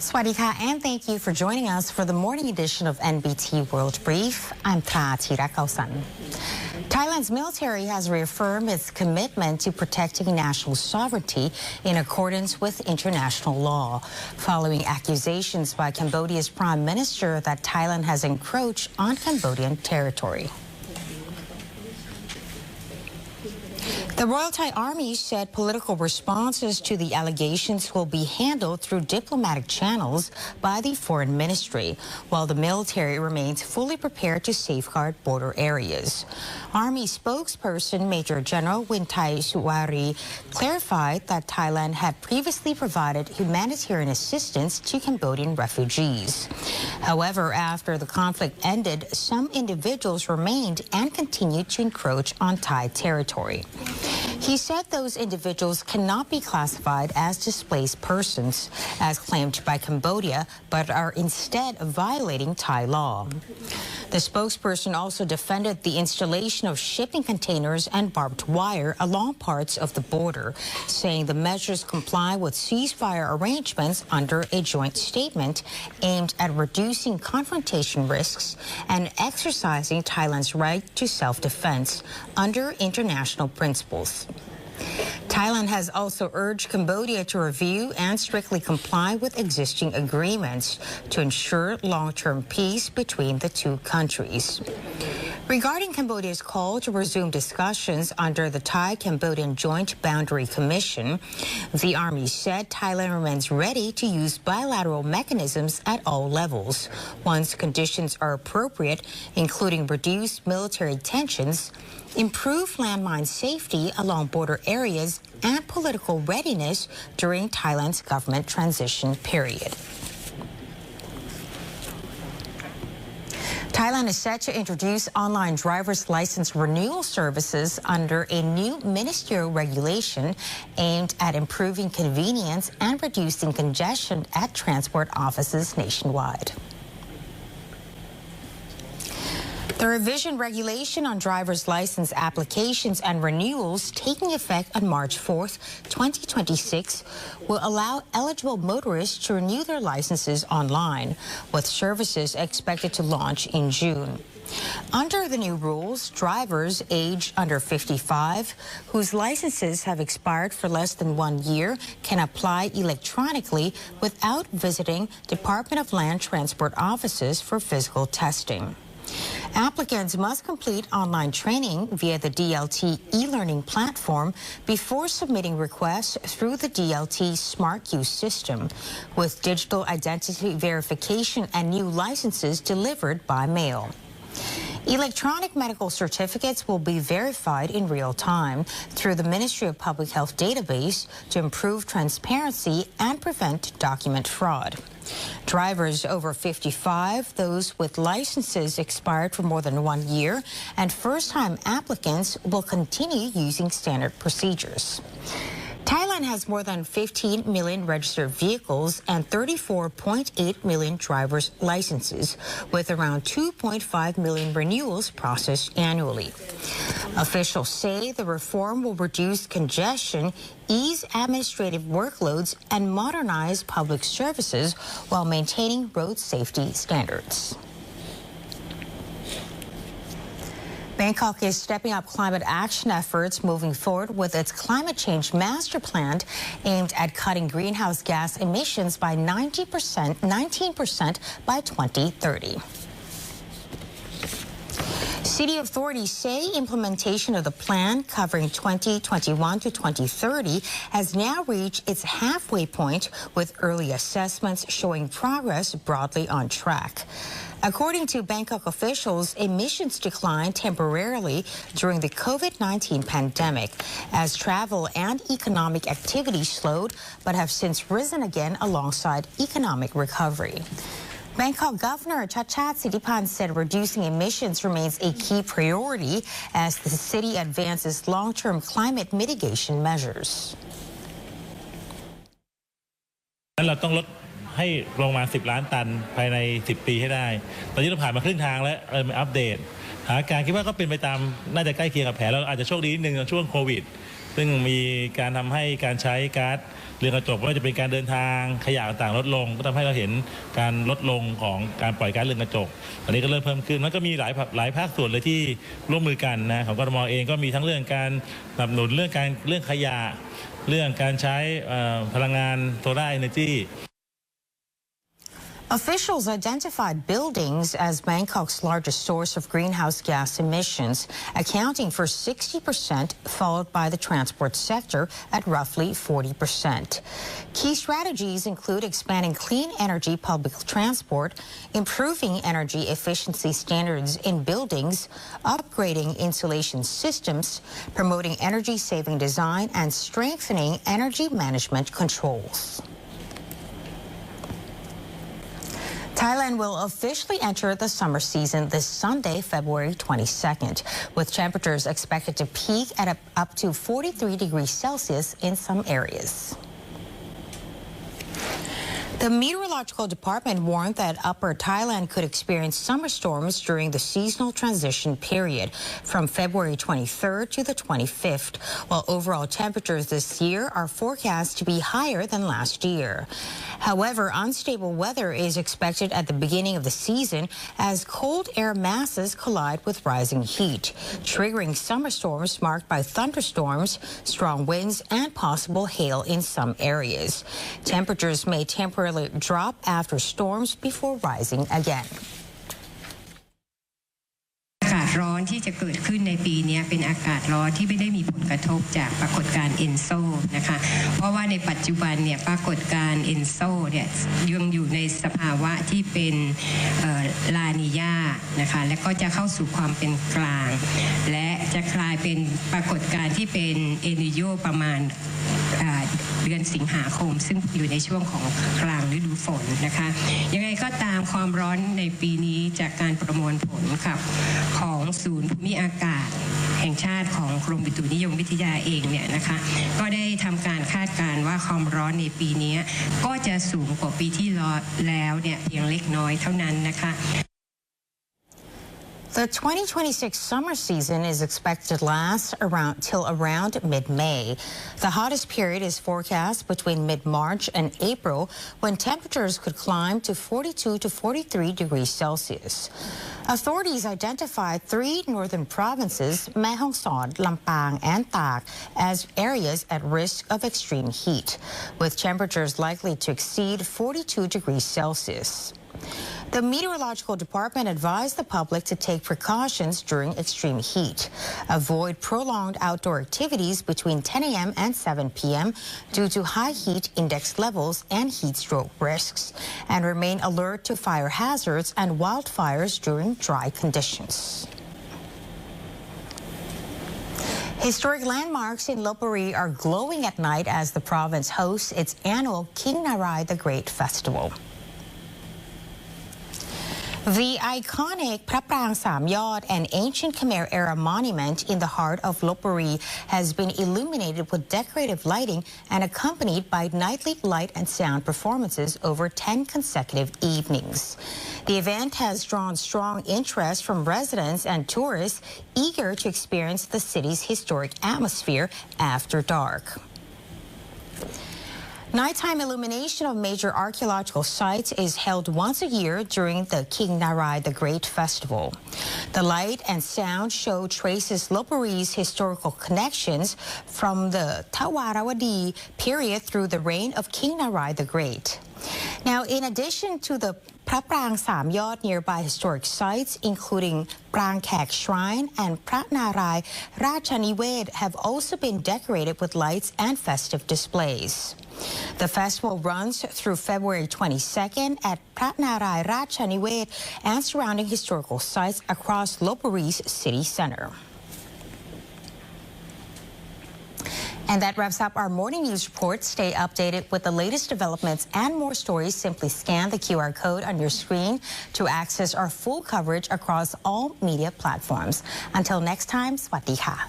Swadika, and thank you for joining us for the morning edition of NBT World Brief. I'm Thira Kausan. Thailand's military has reaffirmed its commitment to protecting national sovereignty in accordance with international law, following accusations by Cambodia's prime minister that Thailand has encroached on Cambodian territory. The Royal Thai Army said political responses to the allegations will be handled through diplomatic channels by the Foreign Ministry, while the military remains fully prepared to safeguard border areas. Army spokesperson Major General Winthai Suwari clarified that Thailand had previously provided humanitarian assistance to Cambodian refugees. However, after the conflict ended, some individuals remained and continued to encroach on Thai territory. He said those individuals cannot be classified as displaced persons, as claimed by Cambodia, but are instead violating Thai law. The spokesperson also defended the installation of shipping containers and barbed wire along parts of the border, saying the measures comply with ceasefire arrangements under a joint statement aimed at reducing confrontation risks and exercising Thailand's right to self-defense under international principles. Thailand has also urged Cambodia to review and strictly comply with existing agreements to ensure long-term peace between the two countries. Regarding Cambodia's call to resume discussions under the Thai-Cambodian Joint Boundary Commission, the Army said Thailand remains ready to use bilateral mechanisms at all levels, once conditions are appropriate, including reduced military tensions, improved landmine safety along border areas, and political readiness during Thailand's government transition period. Thailand is set to introduce online driver's license renewal services under a new ministerial regulation aimed at improving convenience and reducing congestion at transport offices nationwide. The revision regulation on driver's license applications and renewals taking effect on March 4th, 2026 will allow eligible motorists to renew their licenses online, with services expected to launch in June. Under the new rules, drivers aged under 55 whose licenses have expired for less than 1 year can apply electronically without visiting Department of Land Transport offices for physical testing. Applicants must complete online training via the DLT e-learning platform before submitting requests through the DLT Smart Use system, with digital identity verification and new licenses delivered by mail. Electronic medical certificates will be verified in real time through the Ministry of Public Health database to improve transparency and prevent document fraud. Drivers over 55, those with licenses expired for more than 1 year, and first-time applicants will continue using standard procedures. Thailand has more than 15 million registered vehicles and 34.8 million driver's licenses, with around 2.5 million renewals processed annually. Officials say the reform will reduce congestion, ease administrative workloads, and modernize public services while maintaining road safety standards. Bangkok is stepping up climate action efforts, moving forward with its climate change master plan aimed at cutting greenhouse gas emissions by 19% by 2030. City authorities say implementation of the plan covering 2021 to 2030 has now reached its halfway point, with early assessments showing progress broadly on track. According to Bangkok officials, emissions declined temporarily during the COVID-19 pandemic as travel and economic activity slowed, but have since risen again alongside economic recovery. Bangkok Governor Chachad Sittipan said reducing emissions remains a key priority as the city advances long-term climate mitigation measures. ให้ลงมา10 ล้านตันภายใน10 ปีให้ได้ตอนนี้เราผ่านมาครึ่งทางแล้วมาอัปเดตสถานการณ์คิดว่าก็เป็นไปตามน่าจะใกล้เคียงกับแผนเราอาจจะโชคดีนิดนึงในช่วงโควิด ซึ่งมีการทำให้การใช้ก๊าซเรือนกระจกไม่ว่าจะเป็นการเดินทางขยะต่างๆลดลงก็ทำให้เราเห็นการลดลงของการปล่อยก๊าซเรือนกระจกตอนนี้ก็เริ่มเพิ่มขึ้นมันก็มีหลายภาคส่วนเลยที่ร่วมมือกันนะของกทมเองก็มีทั้งเรื่องการสนับสนุนเรื่องขยะเรื่องการใช้พลังงานโซล่าร์เอเนอร์จี Officials identified buildings as Bangkok's largest source of greenhouse gas emissions, accounting for 60%, followed by the transport sector at roughly 40%. Key strategies include expanding clean energy public transport, improving energy efficiency standards in buildings, upgrading insulation systems, promoting energy-saving design, and strengthening energy management controls. Thailand will officially enter the summer season this Sunday, February 22nd, with temperatures expected to peak at up to 43 degrees Celsius in some areas. The Meteorological Department warned that Upper Thailand could experience summer storms during the seasonal transition period from February 23rd to the 25th, while overall temperatures this year are forecast to be higher than last year. However, unstable weather is expected at the beginning of the season as cold air masses collide with rising heat, triggering summer storms marked by thunderstorms, strong winds, and possible hail in some areas. Temperatures may temporarily drop after storms before rising again. อากาศร้อนที่จะเกิดขึ้นในปีนี้เป็นอากาศร้อนที่ไม่ได้มีผลกระทบจากปรากฏการณ์เอนโซนะคะเพราะว่าในปัจจุบันเนี่ยปรากฏการณ์เอนโซเนี่ยยังอยู่ในสภาวะที่เป็นลานีญานะคะและก็จะเข้าสู่ความเป็นกลางและจะกลายเป็นปรากฏการณ์ที่เป็นเอนิโยประมาณเดือนสิงหาคมซึ่งอยู่ในช่วงของกลางฤดูฝนนะคะยังไงก็ตามความร้อนในปีนี้จากการประมวลผลกับของศูนย์ภูมิอากาศแห่งชาติของกรมอุตุนิยมวิทยาเองเนี่ยนะคะก็ได้ทำการคาดการณ์ว่าความร้อนในปีนี้ก็จะสูงกว่าปีที่แล้วเนี่ยเพียงเล็กน้อยเท่านั้นนะคะ The 2026 summer season is expected to last till around mid-May. The hottest period is forecast between mid-March and April, when temperatures could climb to 42 to 43 degrees Celsius. Authorities identified 3 northern provinces, Mae Hong Son, Lampang, and Tak, as areas at risk of extreme heat, with temperatures likely to exceed 42 degrees Celsius. The Meteorological Department advised the public to take precautions during extreme heat, avoid prolonged outdoor activities between 10 a.m. and 7 p.m. due to high heat index levels and heat stroke risks, and remain alert to fire hazards and wildfires during dry conditions. Historic landmarks in LOPBURI are glowing at night as the province hosts its annual King NARAI the Great Festival. The iconic Phra Prang Sam Yot, an ancient Khmer-era monument in the heart of LOPBURI, has been illuminated with decorative lighting and accompanied by nightly light and sound performances over 10 consecutive evenings. The event has drawn strong interest from residents and tourists eager to experience the city's historic atmosphere after dark. Nighttime illumination of major archaeological sites is held once a year during the King NARAI the Great Festival. The light and sound show traces LOPBURI's historical connections from the Thawarawadi period through the reign of King NARAI the Great. Now, in addition to the Phra Prang Sam Yot, nearby historic sites, including BANGKOK Shrine and Phra NARAI Rachaniwed, have also been decorated with lights and festive displays. The festival runs through February 22nd at Phra NARAI Rachaniwed and surrounding historical sites across LOPBURI's city center. And that wraps up our morning news report. Stay updated with the latest developments and more stories. Simply scan the QR code on your screen to access our full coverage across all media platforms. Until next time, Sawasdee ka.